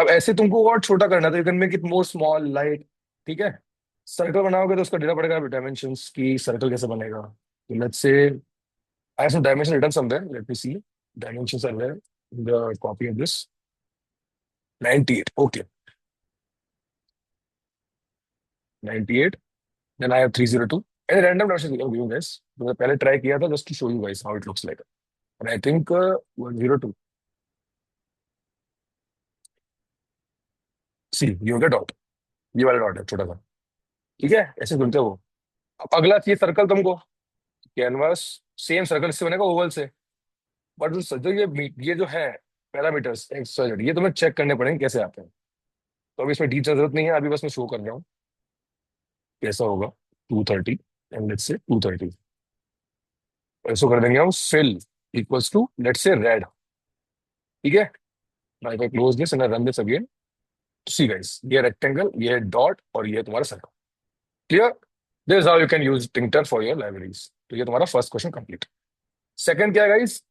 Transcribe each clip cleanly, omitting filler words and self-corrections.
अब ऐसे तुमको और छोटा करना था, you can make it more small light. ठीक है। सर्कल बनाओगे तो उसका देना पड़ेगा डायमेंशंस की, सर्कल कैसे बनेगा। तो let's say I have some dimension written somewhere, let me see. Dimensions are there in the copy of this. 98, okay. 98, then I have 302 and random dimension given guys. मैंने पहले ट्राई किया था just to show you guys how it looks like, and I think 102। See, you get dot, ये वाला dot है छोटा सा। ठीक है, ऐसे सुनते हो। अब अगला चाहिए सर्कल तुमको। कैनवास सेम सर्कल से बनेगा, ओवल से। बट जो ये जो है पैरामीटर्स एक्स वाई जेड, ये तुम्हें चेक करने पड़ेंगे कैसे आते हैं। तो अभी इसमें डीप से जरूरत नहीं है, अभी बस मैं शो कर रहा हूँ कैसा होगा। 230 एंड लेट्स से 230, ऐसा कर देंगे हम। Fill equals to let's say red. ठीक है। Now if I close this and run this again, see guys, ये रेक्टेंगल, ये डॉट, और ये तुम्हारा circle. Clear. This is how you can use Tkinter for your libraries. तो ये तुम्हारा फर्स्ट क्वेश्चन कंप्लीट। सेकंड क्या है guys?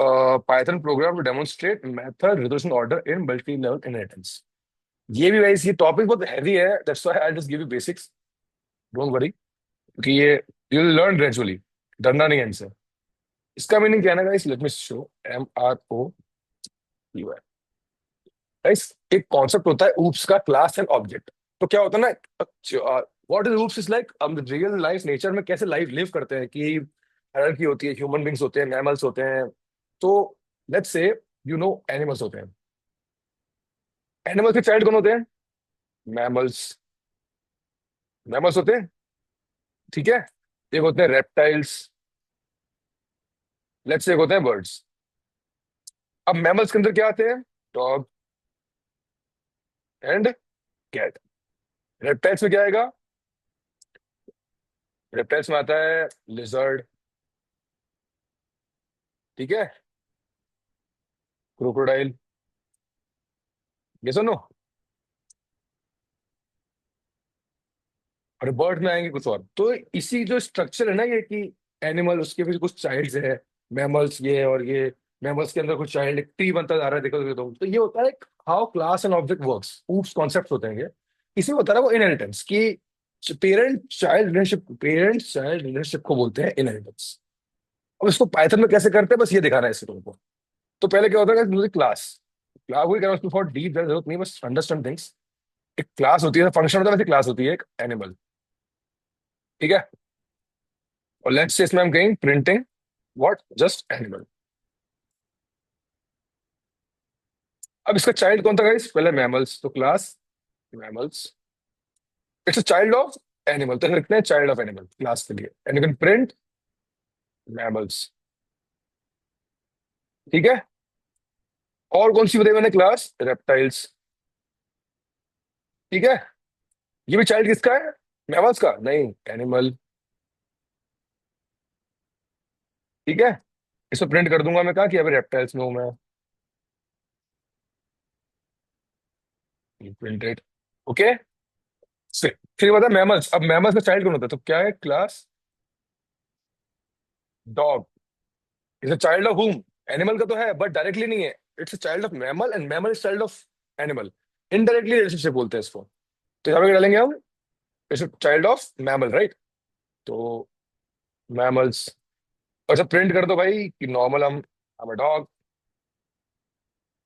Python program to demonstrate method resolution order in multi level inheritance. ये भी गाइस, ये टॉपिक बहुत हैवी है, that's why I just give you basics, don't worry, क्योंकि ये यू विल लर्न ग्रेजुअली, डरना नहीं है इनसे। इसका मीनिंग क्या है ना guys, let me show. MRO guys, एक कॉन्सेप्ट होता है ऊप्स का, क्लास एंड ऑब्जेक्ट। तो क्या होता है ना, what is oops is like, हम रियल लाइफ नेचर में कैसे लाइफ लिव करते हैं कि हायरार्की होती है, ह्यूमन बींग्स होते हैं, मैमल्स होते हैं। तो लेट्स से यू नो एनिमल्स होते हैं। एनिमल्स के चाइल्ड कौन होते हैं? मैमल्स। मैमल्स होते हैं। ठीक है। एक होते हैं रेप्टाइल्स, लेट्स से एक होते हैं बर्ड्स। अब मैमल्स के अंदर क्या आते हैं? Dog and cat. रेप्टाइल्स में क्या आएगा? रेप्टाइल्स में आता है लिजर्ड। ठीक है। क्रोकोडाइल। ये सुनो। और बर्ड में आएंगे कुछ और। तो इसी जो स्ट्रक्चर है ना ये, कि एनिमल उसके भी कुछ चाइल्ड्स है, मैमल्स ये और ये, मैमल्स के अंदर कुछ चाइल्ड, ट्री बनता जा रहा है, देखो देखो। तो ये होता है how class and object works, oops concept होते हैं ये। इसी में होता है वो इनहेरिटेंस की, पेरेंट चाइल्ड रिलेशनशिप को बोलते हैं इनहेरिटेंस। अब इसको पाइथन में कैसे करते हैं, बस ये दिखाना है इससे तुमको। तो पहले क्या होता है, मुझे क्लास, क्लास वही करना, उसमें फॉर डीप जरूरत नहीं, बस अंडरस्टैंड थिंग्स। एक क्लास होती है, फंक्शन होता है, वैसे क्लास होती है एक एनिमल। ठीक है। और लेट्स से इसमें हम कहेंगे प्रिंटिंग व्हाट, जस्ट एनिमल। अब इसका चाइल्ड कौन था गाइस? पहले मैमल्स, तो class mammals, it's a child of animal, तो लिखते हैं चाइल्ड ऑफ एनिमल क्लास के लिए, and you can print mammals. ठीक है। और कौन सी बताई मैंने क्लास? रेप्टाइल्स। ठीक है। ये भी चाइल्ड किसका है? मैमल्स का नहीं, एनिमल। ठीक है। इसको प्रिंट कर दूंगा मैं, कहा कि अभी रेप्टाइल्स में हूं मैं, प्रिंटेड। ओके। फिर बता मैमल्स, अब मैमल्स का चाइल्ड कौन होता है? तो क्या है? Class dog is a child of हुम। एनिमल का तो है बट डायरेक्टली नहीं है, it's a child of mammal and mammal is child of animal. Indirectly relationship बोलते हैं इसको। तो यहाँ पे क्या डालेंगे हम? It's a child of mammal, right. तो मैमल्स, अच्छा प्रिंट कर दो भाई कि नॉर्मल हम डॉग,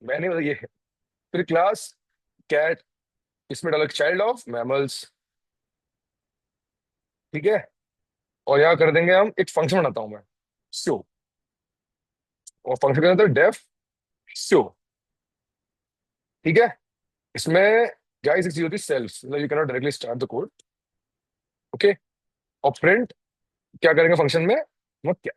मैंने ये है। फिर क्लास कैट, इसमें डालो चाइल्ड ऑफ मैमल्स। ठीक है। और यहाँ कर देंगे हम, एक फंक्शन बनाता हूं मैं, शो। और फंक्शन के अंदर डेफ शो। ठीक है। इसमें गाइस एक चीज होती है सेल्फ, मतलब you cannot directly start the code. Okay. और प्रिंट क्या करेंगे फंक्शन में? वो क्या,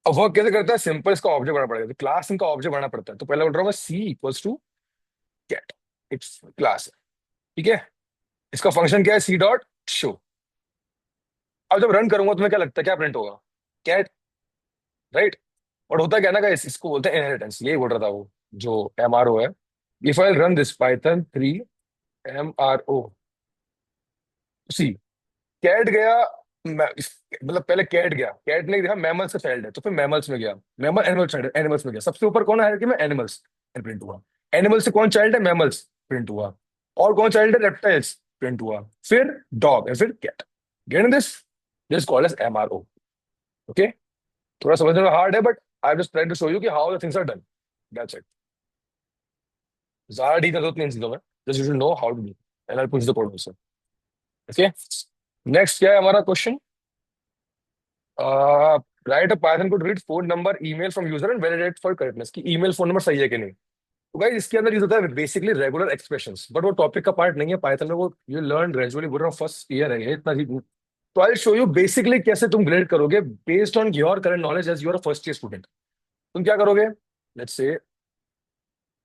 अब वर्क कैसे करता है? सिंपल, इसका ऑब्जेक्ट बनाना पड़ेगा, तो क्लास इनका ऑब्जेक्ट बनाना पड़ता है। तो पहले बोल रहा हूँ मैं, C equals to cat, it's class. ठीक है। इसका फंक्शन क्या है? C dot show. अब जब रन करूंगा तुम्हें क्या लगता है क्या प्रिंट होगा? Cat, right. और होता क्या ना गाइस, इसको बोलते हैं इनहेरिटेंस, यही बोल रहा था वो, जो MRO है। If I run this Python 3 MRO, see, cat गया। मतलब पहले कैट गया, कैट ने देखा मैमल से चाइल्ड है, तो फिर मैमल्स में गया, मैमल एनिमल चाइल्ड, एनिमल्स में गया, सबसे ऊपर कौन है कि मैं एनिमल्स, प्रिंट हुआ। एनिमल से कौन चाइल्ड है? मैमल्स, प्रिंट हुआ। और कौन चाइल्ड है? रेप्टाइल्स, प्रिंट हुआ। फिर डॉग, फिर cat. Get this? This called as MRO। Okay, थोड़ा समझने में हार्ड है, but I am just trying to show you कि how the things are done. That's it. ज्यादा डीप नहीं चीजों में, just you should know how to do, and I push the code answer. Okay, next क्या है हमारा question? Write a Python code read phone number email from user and validate for correctness, की email phone number सही है कि नहीं। तो guys इसके अंदर यूज होता है बेसिकली रेगुलर एक्सप्रेशंस, बट वो टॉपिक का पार्ट नहीं है पाइथन में, वो यू लर्न ग्रेजुअली, बोल रहा हूँ फर्स्ट ईयर है ये, इतना ही। तो आई शो यू बेसिकली कैसे तुम ग्रेड करोगे based on your current knowledge as you're first year student. तुम क्या करोगे? Let's say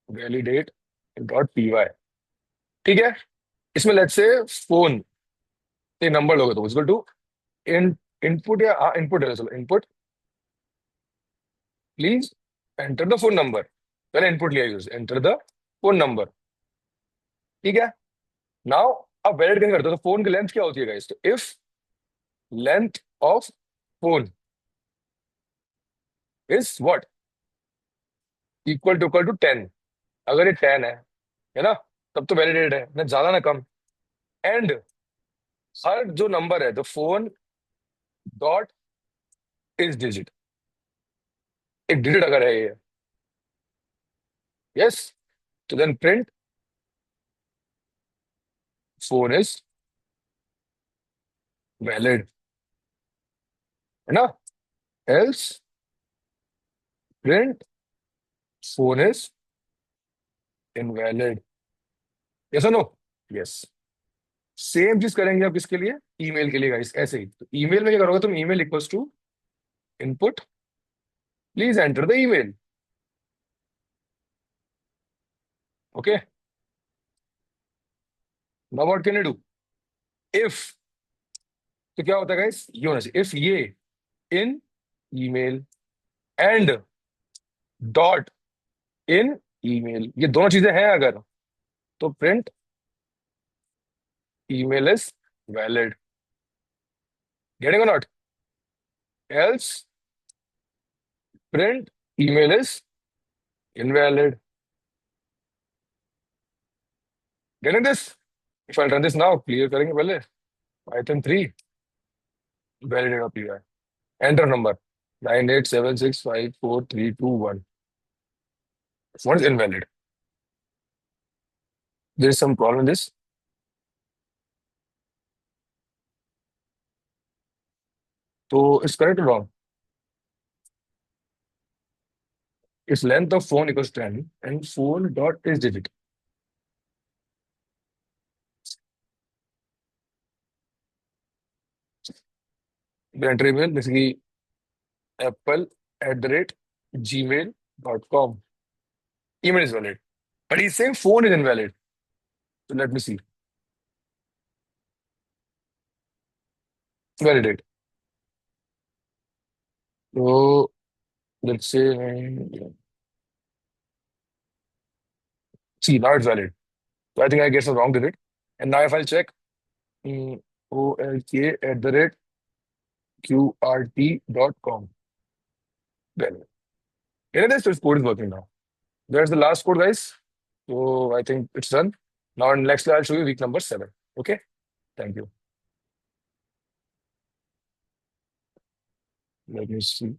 validate dot py, ठीक है। इसमें लेट्स से फोन से नंबर लोगे तो इक्वल टू इन इनपुट, या इनपुट है, चलो input, please enter the phone number. पहले इनपुट लिया use, enter the phone number, ठीक है। नाउ अब वैलिड कैसे करते हो? तो फोन की लेंथ क्या होती है गाइस? तो if length of phone is what? Equal to 10। अगर ये 10 है ना, तब तो वैलिडेट है ना, ज्यादा ना कम। एंड हर जो नंबर है, the phone dot is digit, एक डिजिट अगर है ये, यस, तो then print phone is valid, है ना। Else print phone is invalid. Yes और नो? यस। सेम चीज करेंगे आप किसके लिए? ईमेल के लिए गाइस, ऐसे ही। तो ईमेल में क्या करोगे तुम? Email equals to input, please enter the email. Okay, now what can you do? If, तो क्या होता है गाइस? ये होना चाहिए, इफ ये in email and dot in email, ये दोनों चीजें हैं अगर, तो print email is valid. Getting और not? Else print email is invalid. Getting this? If I run this now, clear करेंगे पहले Python 3 validate of P, enter number 98765432 1, what is invalid? There is some problem in this. So it's correct or wrong? Its length of phone equals 10 and phone dot is digit. The enter email basically apple@gmail.com. Email is valid. But he's saying phone is invalid. So let me see. Validate. So let's say, see, now it's valid. So I think I get some wrong digit. And now if I'll check, olk@qrt.com. Valid. You know, this code is working now. There's the last code, guys. So I think it's done. Now, next, I'll show you week number 7. Okay. Thank you. Let me see.